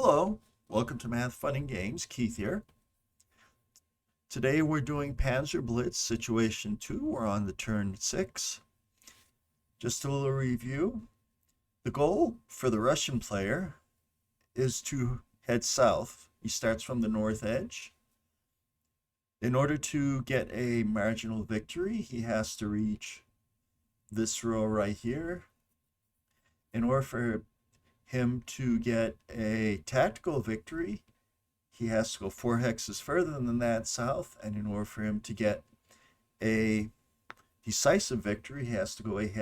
Hello, welcome to Math Fun and Games. Keith here. Today we're doing PanzerBlitz Situation 2. We're on the turn 6. Just a little review. The goal for the Russian player is to head south. He starts from the north edge. In order to get a marginal victory, he has to reach this row right here. In order for him to get a tactical victory, he has to go 4 hexes further than that south, and in order for him to get a decisive victory, he has to go 8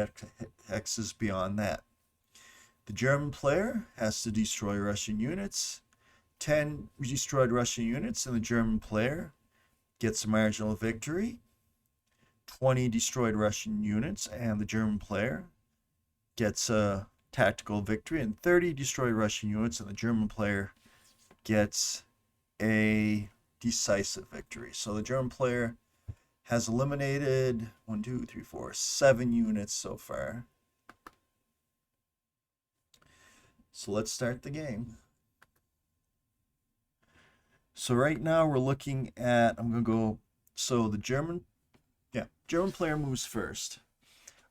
hexes beyond that. The German player has to destroy Russian units. 10 destroyed Russian units, and the German player gets a marginal victory. 20 destroyed Russian units, and the German player gets a tactical victory, and 30 destroyed Russian units, and the German player gets a decisive victory. So the German player has eliminated 7 units so far. So let's start the game. So right now we're looking at, I'm going to go, so the German player moves first.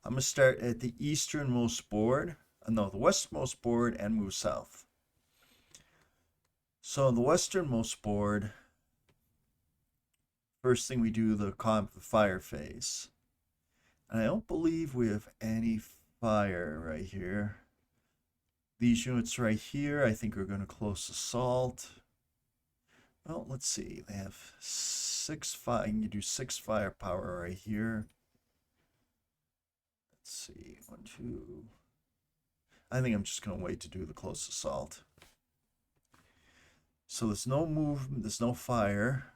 I'm going to start at the easternmost board, the westernmost board, and move south. So on the westernmost board, first thing we do the fire phase. And I don't believe we have any fire right here. These units right here, I think are going to close assault. Well, let's see. They have 6 fire. You can do 6 firepower right here. Let's see. 1, 2. I think I'm just going to wait to do the close assault. So there's no movement, there's no fire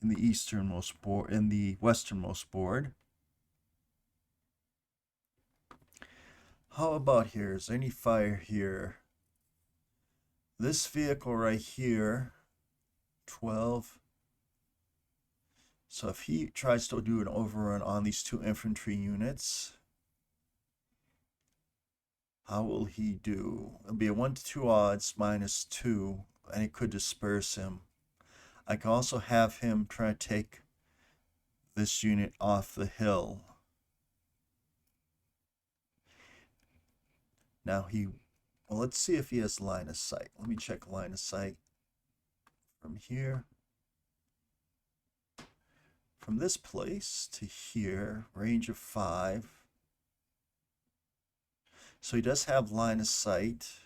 in the easternmost board, in the westernmost board. How about here? Is there any fire here? This vehicle right here, 12. So if he tries to do an overrun on these 2 infantry units, how will he do? It'll be a 1 to 2 odds, -2, and it could disperse him. I can also have him try to take this unit off the hill. Now well, let's see if he has line of sight. Let me check line of sight from here. From this place to here, range of 5. So he does have line of sight.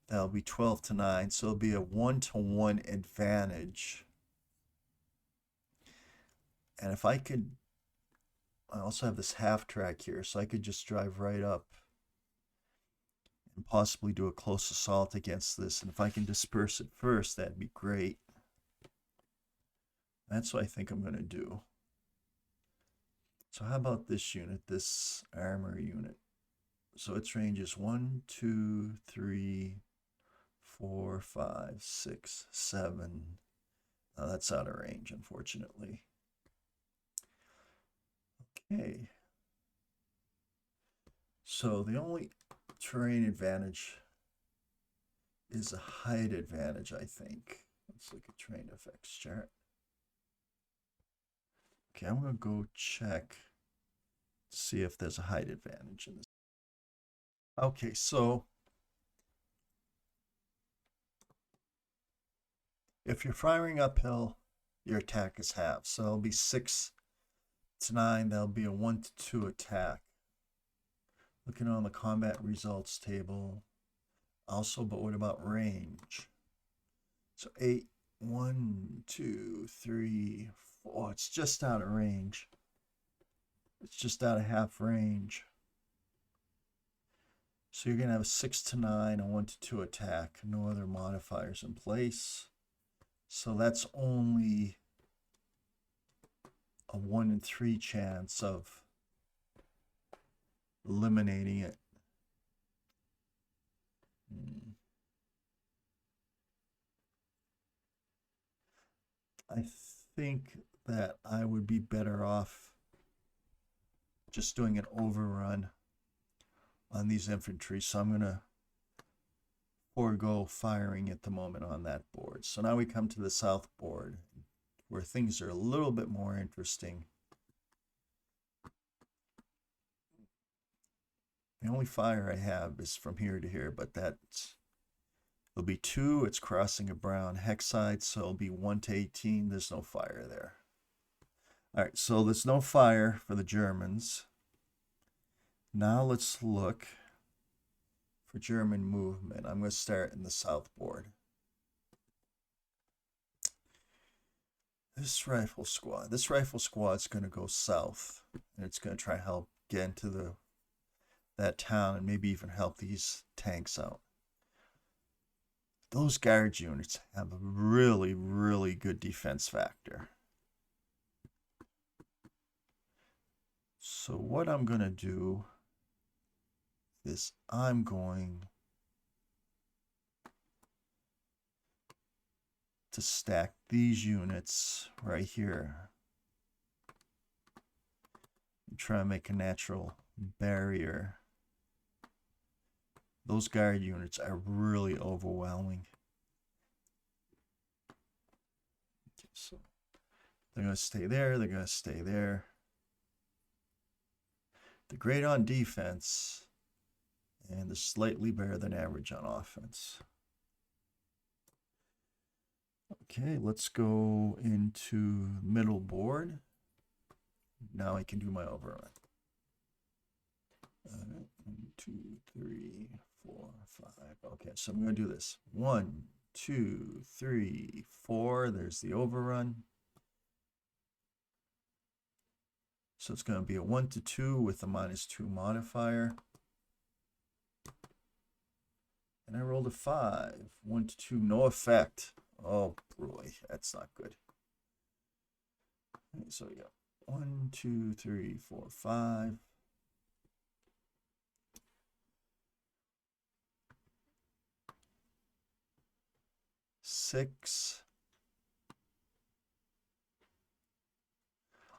That'll be 12 to 9, so it'll be a 1-to-1 advantage. And if I also have this half track here, so I could just drive right up and possibly do a close assault against this. And if I can disperse it first, that'd be great. That's what I think I'm going to do. So how about this unit, this armor unit? So its range is 1, 2, 3, 4, 5, 6, 7. Now that's out of range, unfortunately. Okay. So the only terrain advantage is a height advantage, I think. Let's look at terrain effects chart. Okay, I'm going to go check to see if there's a height advantage in this. Okay, so if you're firing uphill, your attack is half. So it'll be 6 to 9. That'll be a 1 to 2 attack. Looking on the combat results table. Also, but what about range? So 8, 1, 2, 3, 4. It's just out of range. It's just out of half range. So you're going to have a 6 to 9, a 1 to 2 attack. No other modifiers in place. So that's only a 1 in 3 chance of eliminating it. I think that I would be better off just doing an overrun on these infantry. So I'm going to forego firing at the moment on that board. So now we come to the south board where things are a little bit more interesting. The only fire I have is from here to here, but it'll be 2. It's crossing a brown hexide, so it'll be 1 to 18. There's no fire there. All right, so there's no fire for the Germans. Now let's look for German movement. I'm going to start in the south board. This rifle squad's going to go south, and it's going to try to help get into that town and maybe even help these tanks out. Those guard units have a really, really good defense factor. So what I'm going to do is I'm going to stack these units right here and try to make a natural barrier. Those guard units are really overwhelming. Okay, so they're going to stay there, they're going to stay there. They're great on defense, and they're slightly better than average on offense. Okay, let's go into middle board. Now I can do my overrun. 1, 2, 3, 4, 5. Okay, so I'm going to do this. 1, 2, 3, 4. There's the overrun. So it's going to be a 1 to 2 with a -2 modifier. And I rolled a 5. 1 to 2, no effect. Oh boy, that's not good. Okay, so we got 1, 2, 3, 4, 5. 6.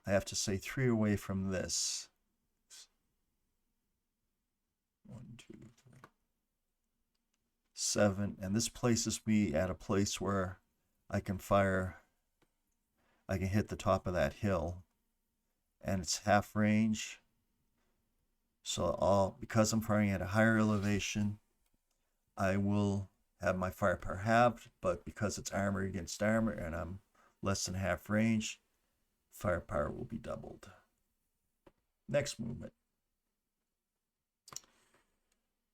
I have to say 3 away from this. 1, 2, 3, 7. And this places me at a place where I can fire. I can hit the top of that hill. And it's half range. So because I'm firing at a higher elevation, I will have my firepower halved. But because it's armor against armor and I'm less than half range, firepower will be doubled. Next movement.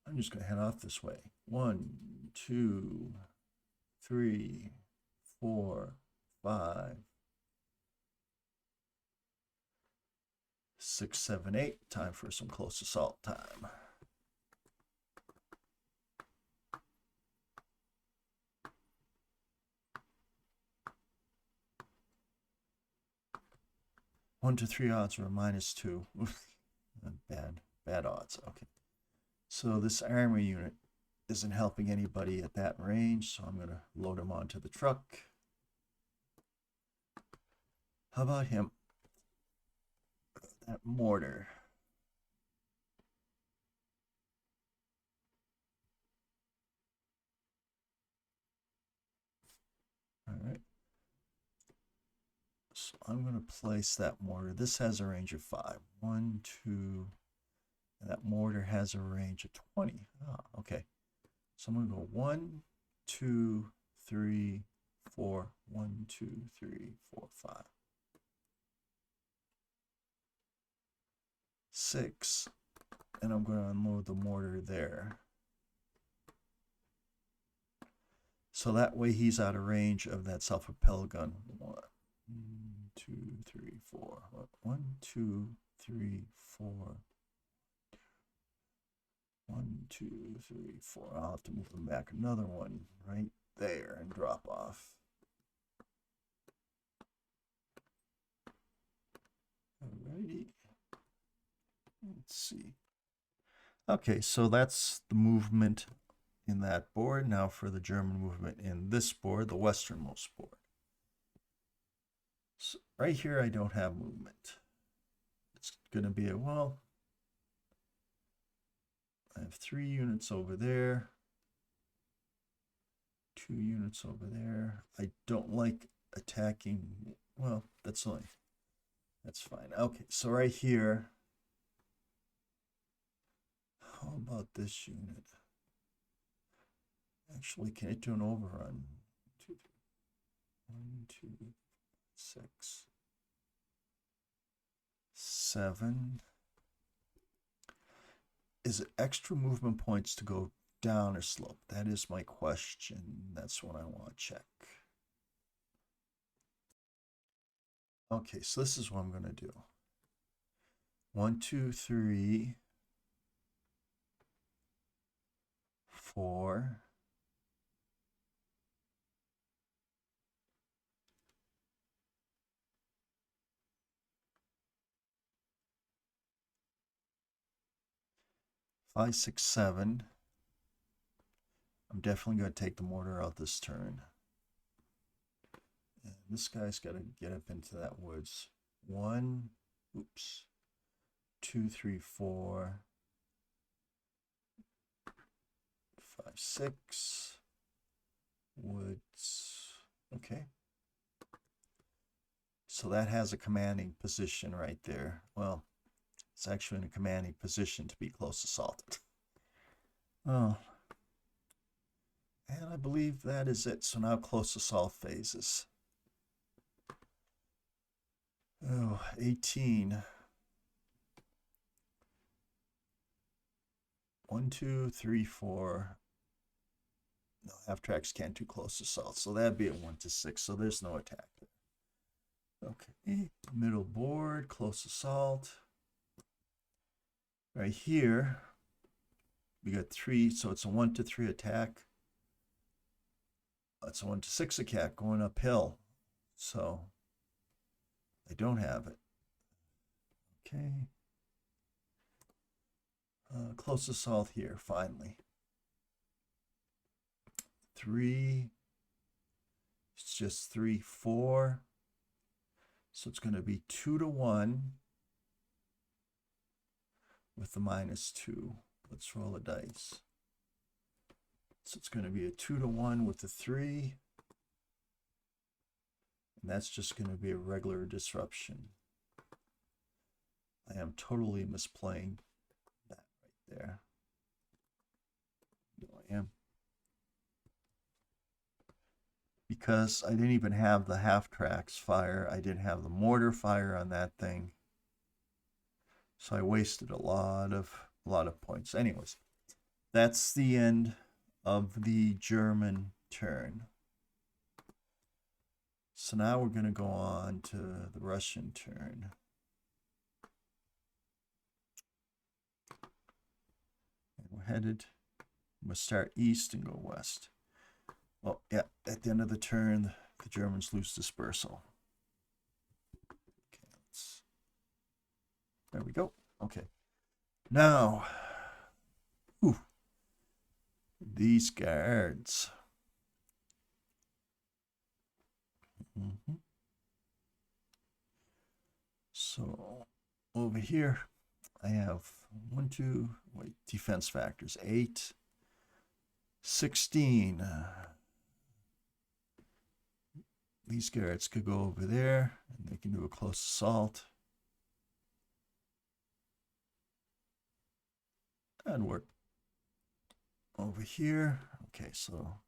I'm just going to head off this way. 1, 2, 3, 4, 5, 6, 7, 8. Time for some close assault time. One to 3 odds or a -2. Bad odds. Okay. So this armor unit isn't helping anybody at that range, so I'm going to load him onto the truck. How about him? That mortar. All right. So I'm going to place that mortar. This has a range of 5. 1, 2, and that mortar has a range of 20. Oh, okay. So I'm going to go 1, 2, 3, 4. 1, 2, 3, 4, 5. 6. And I'm going to unload the mortar there. So that way he's out of range of that self-propelled gun. 1, 2, 3, 4. 1, 2, 3, 4. 1, 2, 3, 4. I'll have to move them back another one right there and drop off. Alrighty. Let's see. Okay, so that's the movement in that board. Now for the German movement in this board, the westernmost board. So right here, I don't have movement. It's going to be a, well, I have 3 units over there. 2 units over there. I don't like attacking. Well, that's fine. Okay, so right here. How about this unit? Actually, can it do an overrun? 2, 3, 1, 2, 6, 7. Is it extra movement points to go down or slope? That is my question. That's what I want to check. Okay, so this is what I'm going to do. 1, 2, 3, 4. 5, 6, 7. I'm definitely going to take the mortar out this turn. And this guy's got to get up into that woods. 1, oops, 2, 3, 4, 5, 6. Woods. Okay. So that has a commanding position right there. Well, it's actually in a commanding position to be close assaulted. Oh. And I believe that is it. So now close assault phases. Oh, 18. 1, 2, 3, 4. No, half tracks can't do close assault. So that'd be a 1 to 6. So there's no attack there. Okay. Middle board, close assault. Right here, we got 3. So it's a 1 to 3 attack. It's a 1 to 6 attack going uphill. So I don't have it. Okay. Close assault here, finally. 3. It's just 3, 4. So it's going to be 2 to 1 with the -2. Let's roll the dice. So it's going to be a 2 to 1 with the 3. And that's just going to be a regular disruption. I am totally misplaying that right there. I am. Because I didn't even have the half tracks fire. I didn't have the mortar fire on that thing. So I wasted a lot of points. Anyways, that's the end of the German turn. So now we're going to go on to the Russian turn. And we're headed, we must start east and go west. Well, yeah, at the end of the turn, the Germans lose dispersal. Okay, there we go. Okay. Now, these guards. So over here, I have 1, 2, defense factors, 8, 16. These guards could go over there and they can do a close assault. And work over here. Okay, so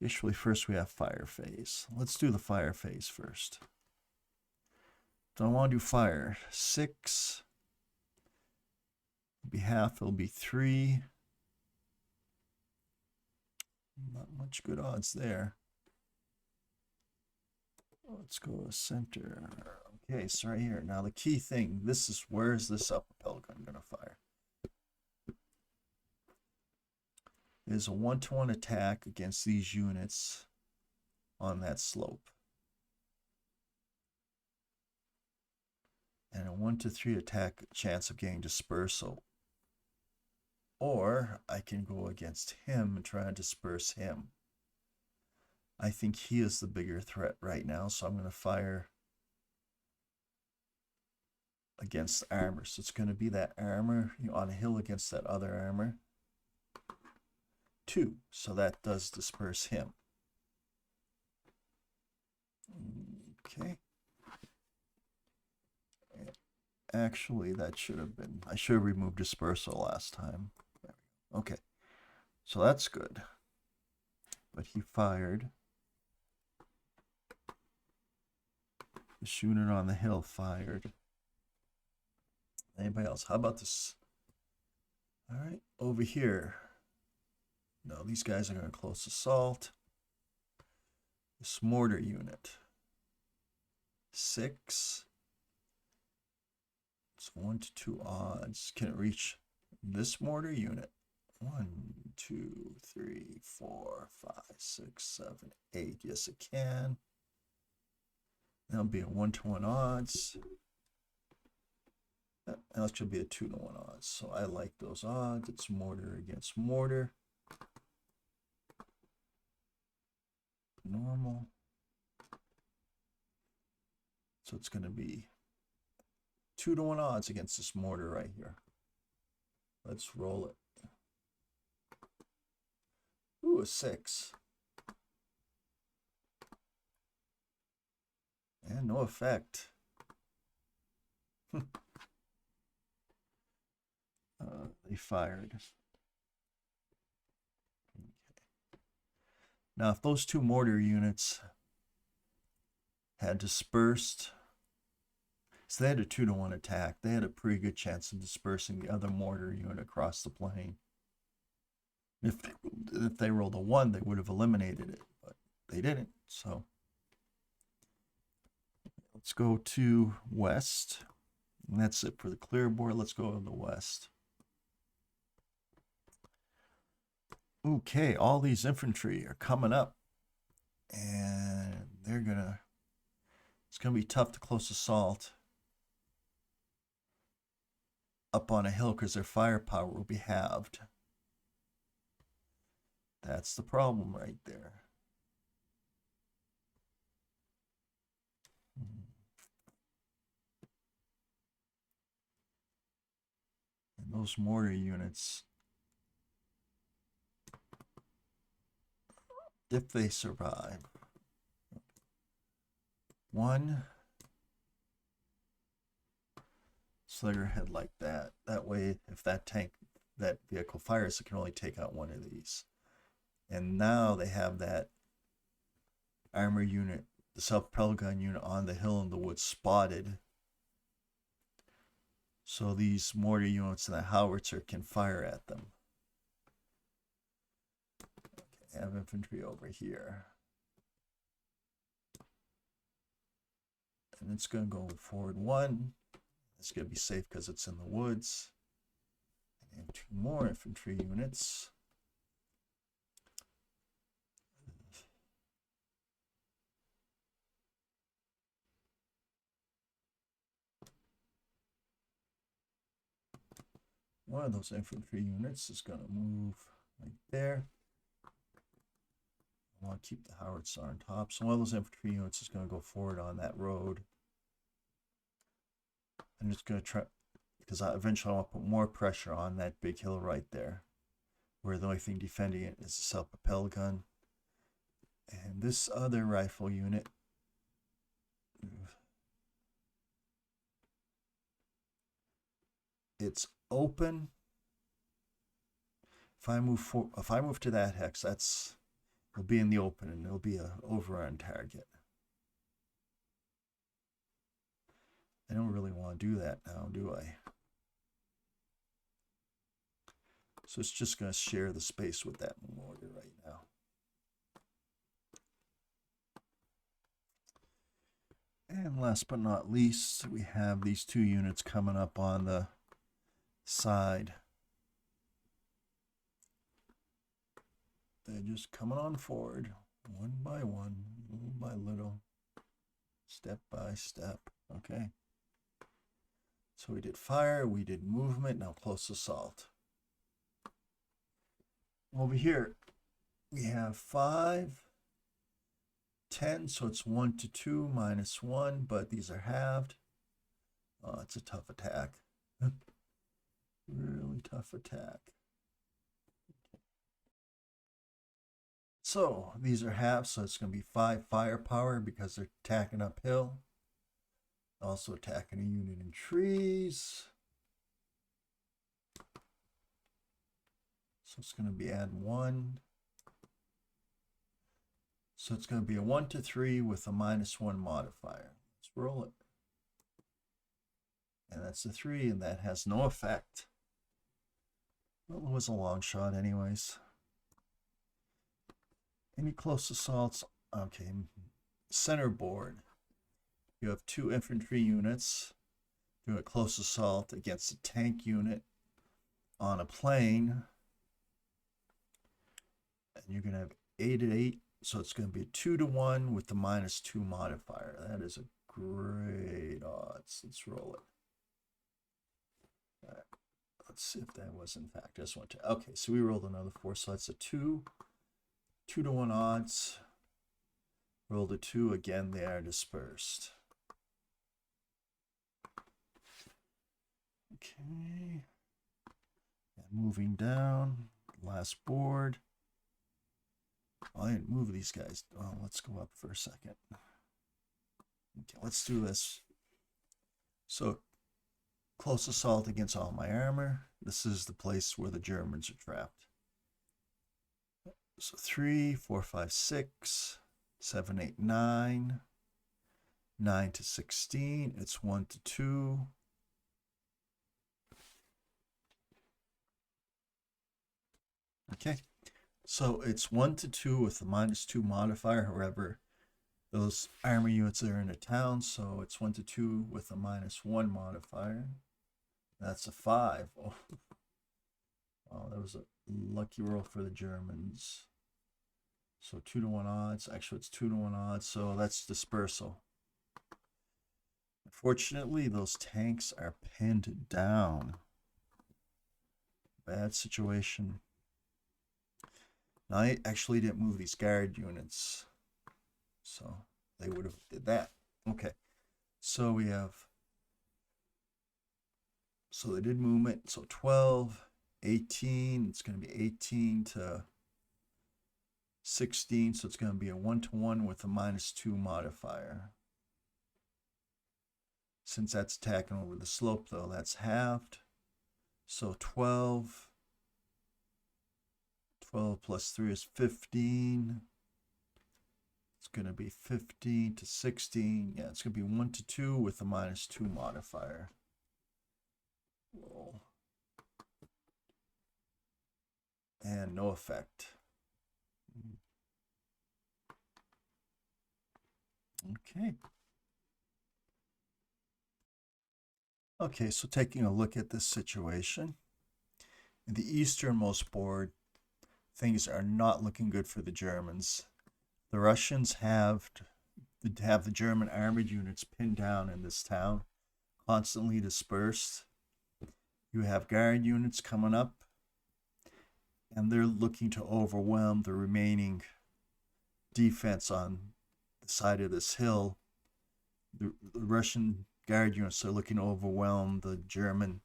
usually first we have fire phase. Let's do the fire phase first. Don't want to do fire. 6. It'll be half, it'll be 3. Not much good odds there. Let's go center. Okay, so right here. Now the key thing, this is, where is this upper pelican going to fire? There's a 1-to-1 attack against these units on that slope. And a 1 to 3 attack chance of getting dispersal. Or I can go against him and try and disperse him. I think he is the bigger threat right now, so I'm going to fire against armor. So it's going to be that armor on a hill against that other armor. 2. So that does disperse him. Okay. Actually, that should have been, I should have removed dispersal last time. Okay. So that's good. But he fired. The shooter on the hill fired. Anybody else? How about this? All right, over here. No, these guys are going to close assault. This mortar unit. 6. It's 1 to 2 odds. Can it reach this mortar unit? 1, 2, 3, 4, 5, 6, 7, 8. Yes, it can. That'll be a 1 to 1 odds. That should be a 2 to 1 odds. So I like those odds. It's mortar against mortar. Normal. So it's going to be 2 to 1 odds against this mortar right here. Let's roll it. Ooh, a 6. And no effect. They fired. Okay. Now, if those 2 mortar units had dispersed, so they had a 2 to 1 attack, they had a pretty good chance of dispersing the other mortar unit across the plane. If they rolled a 1, they would have eliminated it, but they didn't. So let's go to west. And that's it for the clear board. Let's go to the west. Okay, all these infantry are coming up. And they're gonna, it's gonna be tough to close assault up on a hill because their firepower will be halved. That's the problem right there. And those mortar units, if they survive, 1 sluggerhead like that. That way, if that vehicle fires, it can only take out 1 of these. And now they have that armor unit, the self-propelled gun unit on the hill in the woods spotted. So these mortar units and the howitzer can fire at them. Okay, I have infantry over here. And it's going to go forward 1. It's going to be safe because it's in the woods. And 2 more infantry units. One of those infantry units is going to move right there. I want to keep the howitzer on top. So one of those infantry units is going to go forward on that road. I'm just going to try, because eventually I want to put more pressure on that big hill right there, where the only thing defending it is the self-propelled gun. And this other rifle unit, it's open. If I move to that hex, it'll be in the open and it'll be a overrun target. I don't really want to do that now, do I? So it's just going to share the space with that mortar right now. And last but not least, we have these 2 units coming up on the side. They're just coming on forward, 1 by 1, little by little, step by step. Okay. So we did fire, we did movement, now close assault. Over here, we have 5, 10, so it's 1 to 2 minus 1, but these are halved. Oh, it's a tough attack. Really tough attack. So these are halves, so it's going to be 5 firepower because they're attacking uphill. Also attacking a unit in trees. So it's going to be add 1. So it's going to be a 1 to 3 with a -1 modifier. Let's roll it. And that's a 3, and that has no effect. Well, it was a long shot anyways. Any close assaults? Okay. Center board. You have 2 infantry units. Do a close assault against a tank unit on a plane. And you're going to have 8 at 8. So it's going to be a 2 to 1 with the -2 modifier. That is a great odds. Let's roll it. All right. Let's see if that was in fact this one. Okay, so we rolled another 4. So that's a 2 to 1 odds. Rolled a 2. Again, they are dispersed. Okay. And moving down, last board. I didn't move these guys. Oh, let's go up for a second. Okay, let's do this. So, close assault against all my armor. This is the place where the Germans are trapped. So 3, 4, 5, 6, 7, 8, 9. 9 to 16. It's 1 to 2. Okay. So it's 1 to 2 with the -2 modifier. However, those armor units are in a town, so it's 1 to 2 with a -1 modifier. That's a 5. Oh, wow, that was a lucky roll for the Germans. So 2 to 1 odds. Actually, it's 2 to 1 odds, so that's dispersal. Unfortunately, those tanks are pinned down. Bad situation. Now, I actually didn't move these guard units, so they would have did that. Okay, so we have, so they did movement, so 12, 18, it's going to be 18 to 16, so it's going to be a 1 to 1 with a -2 modifier. Since that's attacking over the slope, though, that's halved. So 12 plus 3 is 15. It's going to be 15 to 16. Yeah, it's going to be 1 to 2 with a -2 modifier. Roll. And no effect. Okay. Okay, so taking a look at this situation. In the easternmost board, things are not looking good for the Germans. The Russians have the German armored units pinned down in this town, constantly dispersed. You have guard units coming up, and they're looking to overwhelm the remaining defense on the side of this hill. The Russian guard units are looking to overwhelm the German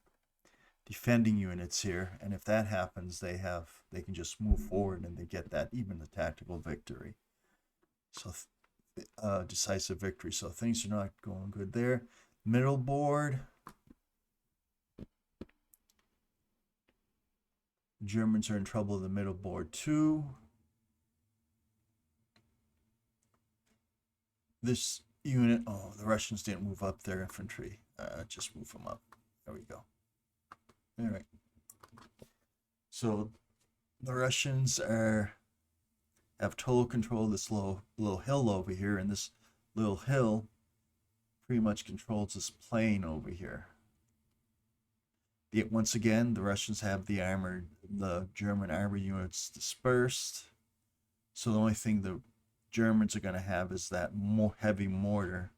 defending units here, and if that happens, they can just move forward and they get that even the tactical victory. So decisive victory. So things are not going good there. Middle board, the Germans are in trouble in the middle board too. This unit, oh, the Russians didn't move up their infantry. Just move them up. There we go. All right. So the Russians have total control of this little hill over here, and this little hill pretty much controls this plain over here. Once again, the Russians have the German armor units dispersed. So the only thing the Germans are going to have is that more heavy mortar.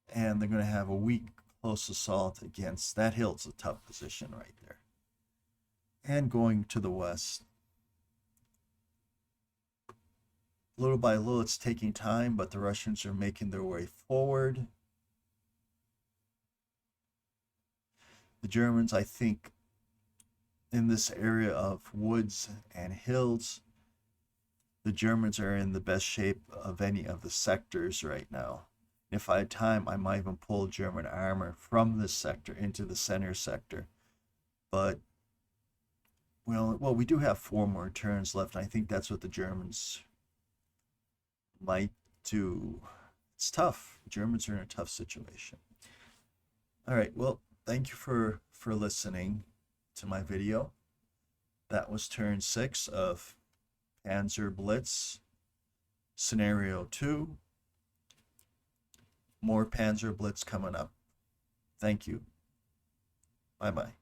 And they're going to have a weak close assault against that hill. It's a tough position right there. And going to the west. Little by little, it's taking time, but the Russians are making their way forward. The Germans, I think, in this area of woods and hills, the Germans are in the best shape of any of the sectors right now. If I had time, I might even pull German armor from this sector into the center sector. But, well, we do have 4 more turns left. And I think that's what the Germans might do. It's tough. Germans are in a tough situation. All right, well, thank you for listening to my video. That was turn 6 of PanzerBlitz Scenario 2. More PanzerBlitz coming up. Thank you. Bye-bye.